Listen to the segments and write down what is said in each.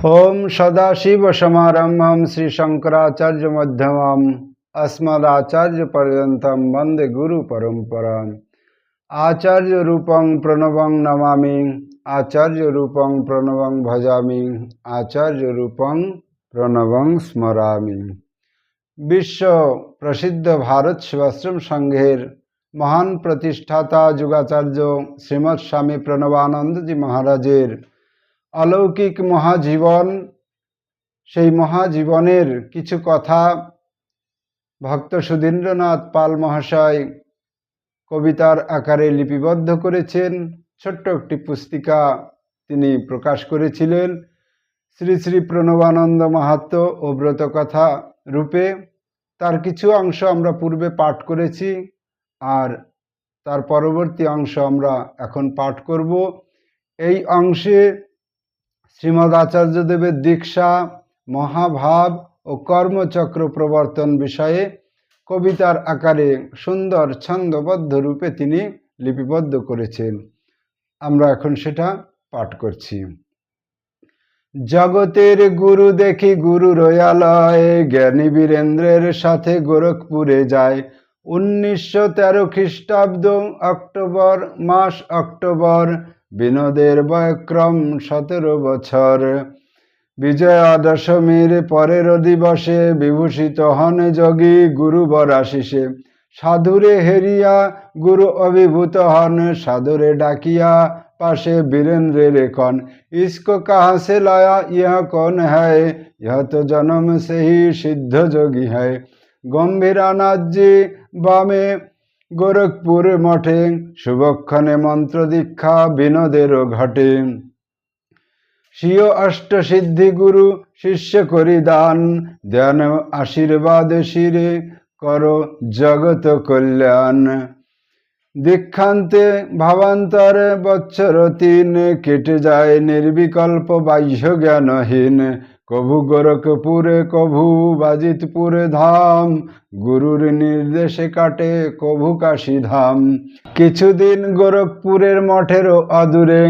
ओम सदाशिवसमारम्भं श्रीशंकराचार्यमध्यमाम् अस्मदाचार्यपर्यन्तं वन्दे गुरुपरम्पराम्। आचार्यरूपं प्रणवं नमामि, आचार्यरूपं प्रणवं भजामि, आचार्यरूपं प्रणवं स्मरामि। विश्व प्रसिद्ध भारत सेवाश्रम संघेर महान प्रतिष्ठाता যুগাচার্য শ্রীমৎ স্বামী প্রণবানন্দজি মহারাজের अलौकिक महाजीवन সেই মহাজীবনের কিছু কথা ভক্ত সুধীন্দ্রনাথ পাল মহাশয় কবিতার আকারে লিপিবদ্ধ করেছেন। ছোট্ট একটি পুস্তিকা তিনি প্রকাশ করেছিলেন শ্রী শ্রী প্রণবানন্দ মাহাত্ম্য ও ব্রতকথা রূপে। তার কিছু অংশ আমরা পূর্বে পাঠ করেছি, আর তার পরবর্তী অংশ আমরা এখন পাঠ করব। এই অংশে শ্রীমদ আচার্যদেবের দীক্ষা, মহাভাব ও কর্মচক্র প্রবর্তন বিষয়ে কবিতার আকারে সুন্দর ছন্দবদ্ধ রূপে তিনি লিপিবদ্ধ করেছেন। আমরা এখন সেটা পাঠ করছি। জগতের গুরু দেখি গুরু রয়ালয়, জ্ঞানী বীরেন্দ্রের সাথে গোরখপুরে যায়। 1913 খ্রিস্টাব্দ অক্টোবর মাস অক্টোবর, বিনোদের বয়ক্রম 17 বছর। বিজয়া দশমীর পরের দিবসে বিভূষিত হন যোগী গুরুবর আশিসে। সাধুরে হেরিয়া গুরু অভিভূত হন, সাধুরে ডাকিয়া পাশে বীরেন্দ্রের কন। ইসকো কাহা সে লায়া ইহ কौन है, यह तो जन्म से ही सिद्ध যোগী है। গম্ভীরানাথজি বামে গোরখপুর মঠে, শুভক্ষণে মন্ত্র দীক্ষা বিনোদেরও ঘটে। স্বীয় অষ্টসিদ্ধি গুরু শিষ্য করি দান, ধ্যান আশীর্বাদ শিরে করো জগত কল্যাণ। দীক্ষান্তে ভাবান্তর বৎসর 3, কেটে যায় নির্বিকল্প বাহ্য জ্ঞানহীন। কভু গোরখপুরে কভু বাজিতপুরে ধাম, গুরুর নির্দেশে কাটে কভু কাশী ধাম। কিছুদিন গোরখপুরের মঠেরও অদূরে,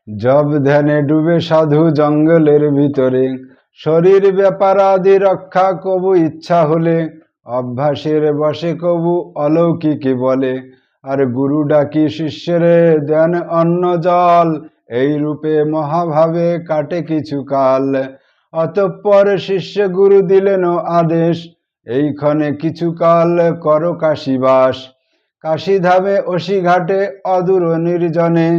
জব ধ্যানে ডুবে সাধু জঙ্গলের ভিতরে। শরীর ব্যাপারাদি রক্ষা কবু ইচ্ছা হলে, অভ্যাসের বসে কবু অলৌকিক বলে। আর গুরু ডাকি শিষ্যরে দেন অন্ন জল, এই রূপে মহাভাবে কাটে কিছু কাল। অতঃপর শিষ্য গুরু দিলেন আদেশ, এইক্ষণে কিছু কাল করো কাশীবাস। কাশীধামে অসিঘাটে অদূর নির্জনে,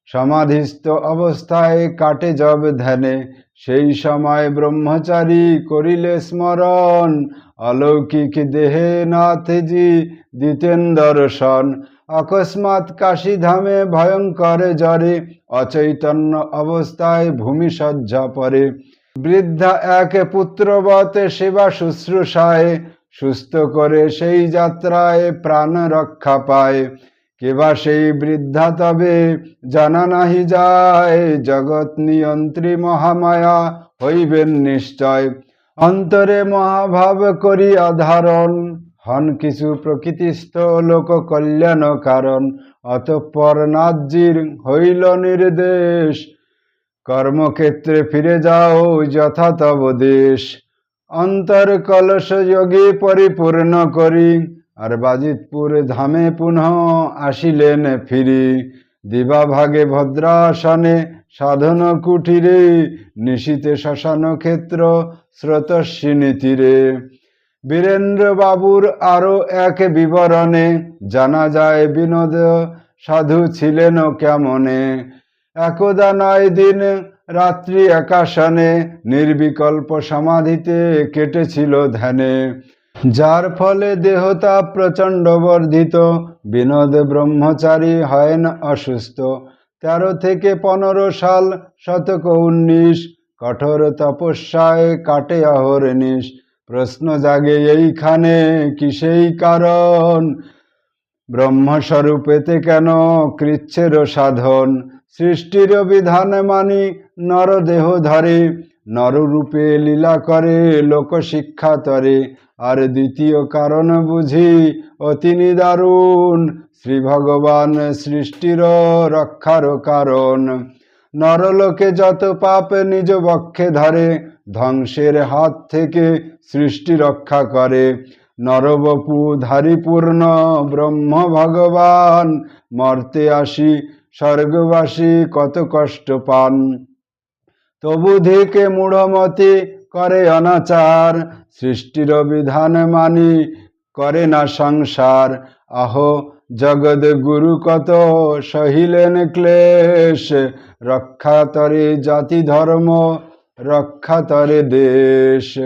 সমাধিস্থ অবস্থায় কাটে জব ধ্যানে। সেই সময় ব্রহ্মচারী করিলে স্মরণ, অলৌকিক দেহে নাথজি দিতেন দর্শন। অকস্মাৎ কাশীধামে ভয়ঙ্কর জ্বরে, অচৈতন্য অবস্থায় ভূমি শয্যা পরে। বৃদ্ধা এক পুত্রবৎ সেবা শুশ্রূষায়, সুস্থ করে সেই যাত্রায় প্রাণ রক্ষা পায়। কেবা সেই বৃদ্ধা তবে জানা নাহি যায়, জগৎ নিয়ন্ত্রী মহামায়া হইবেন নিশ্চয়। অন্তরে মহাভাব করিয়া ধারণ, হন কিছু প্রকৃতিস্থ লোক কল্যাণ কারণ। অতঃপর নাথজির হইল নির্দেশ, কর্মক্ষেত্রে ফিরে যাও যথা তব দেশ। অন্তর কলশ যোগী পরিপূর্ণ করি, আর বাজিতপুর ধামে পুনঃ আসিলেন ফিরি। দিবা ভাগে ভদ্রাসনে সাধন কুটিরে, নিশীতে শ্মশান ক্ষেত্র স্রোতস্বিনী তীরে। বীরেন্দ্র বাবুর আরো এক বিবরণে জানা যায় বিনোদ সাধু ছিলেন কেমনে। একদা 9 দিন রাত্রি একাসনে, নির্বিকল্প সমাধিতে কেটেছিল ধ্যানে। যার ফলে দেহতাপ প্রচণ্ড বর্ধিত, বিনোদ ব্রহ্মচারী হয়েন অসুস্থ। 13 থেকে 15 সাল শতক 19, কঠোর তপস্যায় কাটে অহর্নিশ। প্রশ্ন জাগে এইখানে কি সেই কারণ, ব্রহ্মস্বরূপেতে কেন কৃচ্ছের সাধন। সৃষ্টির বিধান মানি নর দেহ ধরে, নররূপে লীলা করে লোক শিক্ষা তরে। আর দ্বিতীয় কারণ বুঝি অতি নিদারুণ, শ্রী ভগবান সৃষ্টির রক্ষার কারণ। নরলোকে যত পাপ নিজ বক্ষে ধরে, ধ্বংসের হাত থেকে সৃষ্টি রক্ষা করে। নরবপু ধারী পূর্ণ ব্রহ্ম ভগবান, মর্তে আসি স্বর্গবাসী কত কষ্ট পান। তবু ধিকে মূঢ়মতি করে অনাচার, সৃষ্টির বিধান মানি করে না সংসার। আহো জগৎ গুরু কত সহিলেন ক্লেশ, রক্ষা তরে জাতি ধর্ম, রক্ষা তরে দেশ।